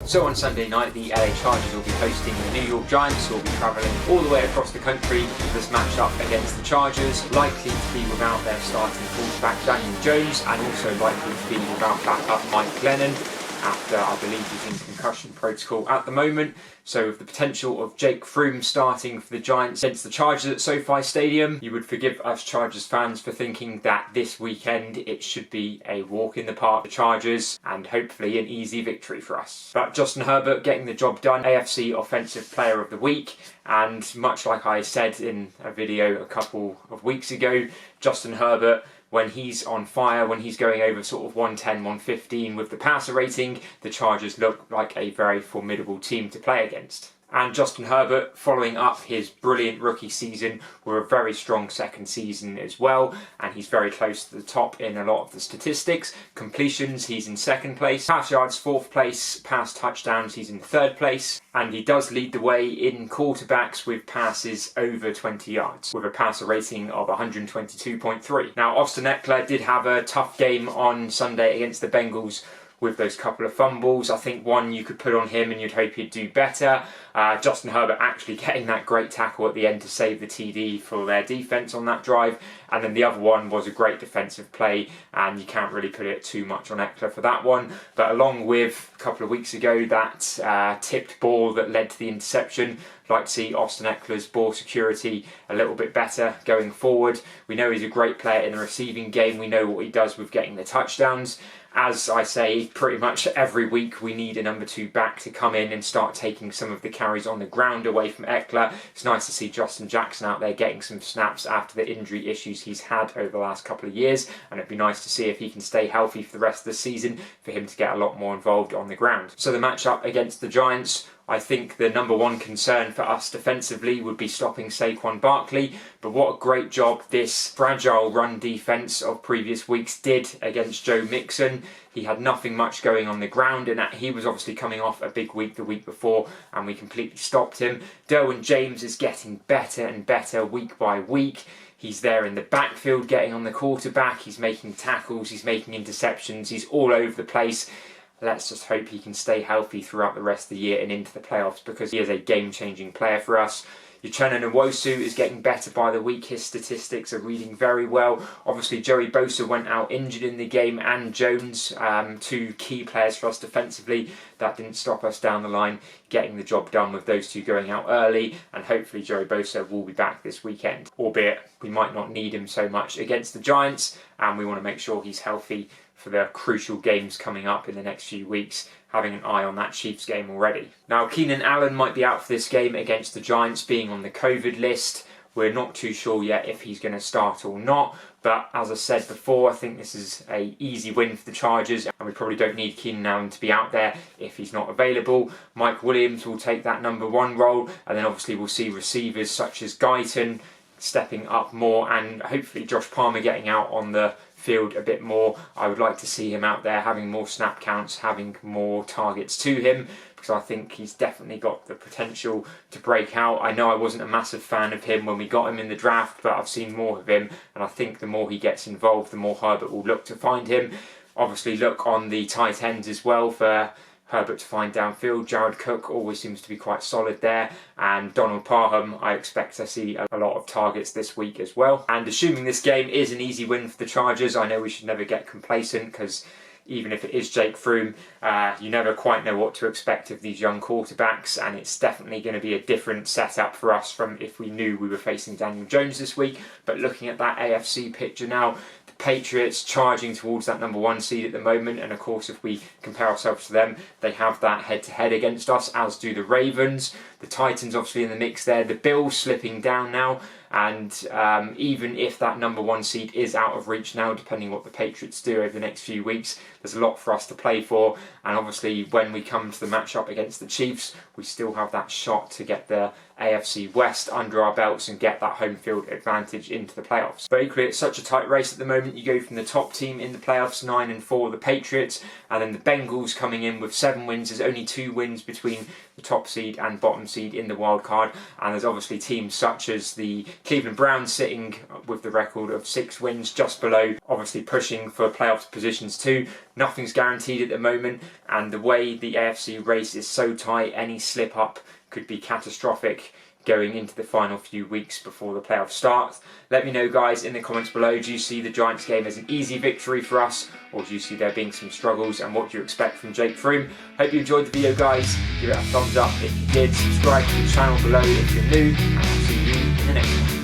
So on Sunday night, the LA Chargers will be hosting the New York Giants, who will be travelling all the way across the country for this matchup against the Chargers, likely to be without their starting quarterback Daniel Jones, and also likely to be without backup Mike Glennon, after I believe he's in concussion protocol at the moment. So with the potential of Jake Froome starting for the Giants against the Chargers at SoFi Stadium, you would forgive us Chargers fans for thinking that this weekend it should be a walk in the park for the Chargers and hopefully an easy victory for us. But Justin Herbert getting the job done, AFC Offensive Player of the Week, and much like I said in a video a couple of weeks ago, Justin Herbert, when he's on fire, when he's going over sort of 110, 115 with the passer rating, the Chargers look like a very formidable team to play against. And Justin Herbert, following up his brilliant rookie season with a very strong second season as well, and he's very close to the top in a lot of the statistics. Completions, he's in second place. Pass yards, fourth place. Pass touchdowns, he's in third place. And he does lead the way in quarterbacks with passes over 20 yards, with a passer rating of 122.3. Now, Austin Eckler did have a tough game on Sunday against the Bengals with those couple of fumbles. I think one you could put on him and you'd hope he'd do better. Justin Herbert actually getting that great tackle at the end to save the TD for their defence on that drive. And then the other one was a great defensive play, and you can't really put it too much on Eckler for that one. But along with a couple of weeks ago, that tipped ball that led to the interception, I'd like to see Austin Eckler's ball security a little bit better going forward. We know he's a great player in the receiving game. We know what he does with getting the touchdowns. As I say, pretty much every week we need a number 2 back to come in and start taking some of the carries on the ground away from Eckler. It's nice to see Justin Jackson out there getting some snaps after the injury issues he's had over the last couple of years, and it'd be nice to see if he can stay healthy for the rest of the season for him to get a lot more involved on the ground. So the matchup against the Giants, I think the number one concern for us defensively would be stopping Saquon Barkley, but what a great job this fragile run defense of previous weeks did against Joe Mixon. He had nothing much going on the ground, and he was obviously coming off a big week the week before, and we completely stopped him. Derwin James is getting better and better week by week. He's there in the backfield getting on the quarterback, he's making tackles, he's making interceptions, he's all over the place. Let's just hope he can stay healthy throughout the rest of the year and into the playoffs, because he is a game-changing player for us. Uchenna Nwosu is getting better by the week. His statistics are reading very well. Obviously, Joey Bosa went out injured in the game, and Jones, 2 key players for us defensively. That didn't stop us down the line getting the job done with those 2 going out early, and hopefully Joey Bosa will be back this weekend. Albeit, we might not need him so much against the Giants, and we want to make sure he's healthy for the crucial games coming up in the next few weeks, having an eye on that Chiefs game already. Now, Keenan Allen might be out for this game against the Giants, being on the COVID list. We're not too sure yet if he's going to start or not, but as I said before, I think this is an easy win for the Chargers, and we probably don't need Keenan Allen to be out there if he's not available. Mike Williams will take that number 1 role, and then obviously we'll see receivers such as Guyton stepping up more, and hopefully Josh Palmer getting out on the field a bit more. I would like to see him out there having more snap counts, having more targets to him, because I think he's definitely got the potential to break out. I know I wasn't a massive fan of him when we got him in the draft, but I've seen more of him, and I think the more he gets involved, the more Herbert will look to find him. Obviously look on the tight ends as well for Herbert to find downfield. Jared Cook always seems to be quite solid there, and Donald Parham, I expect to see a lot of targets this week as well. And assuming this game is an easy win for the Chargers, I know we should never get complacent, because even if it is Jake Froome, you never quite know what to expect of these young quarterbacks, and it's definitely going to be a different setup for us from if we knew we were facing Daniel Jones this week. But looking at that AFC picture now, the Patriots charging towards that number 1 seed at the moment, and of course if we compare ourselves to them, they have that head-to-head against us, as do the Ravens. The Titans obviously in the mix there, the Bills slipping down now, and even if that number 1 seed is out of reach now, depending what the Patriots do over the next few weeks, there's a lot for us to play for, and obviously when we come to the matchup against the Chiefs, we still have that shot to get the AFC West under our belts and get that home field advantage into the playoffs. But equally, it's such a tight race at the moment. You go from the top team in the playoffs, 9-4, the Patriots, and then the Bengals coming in with 7 wins. There's only 2 wins between the top seed and bottom seed in the wild card, and there's obviously teams such as the Cleveland Browns sitting with the record of 6 wins, just below, obviously pushing for playoff positions too. Nothing's guaranteed at the moment, and the way the AFC race is so tight, any slip up could be catastrophic going into the final few weeks before the playoffs start. Let me know, guys, in the comments below, do you see the Giants game as an easy victory for us, or do you see there being some struggles, and what do you expect from Jake Froome? Hope you enjoyed the video, guys. Give it a thumbs up if you did, subscribe to the channel below if you're new, and I'll see you in the next one.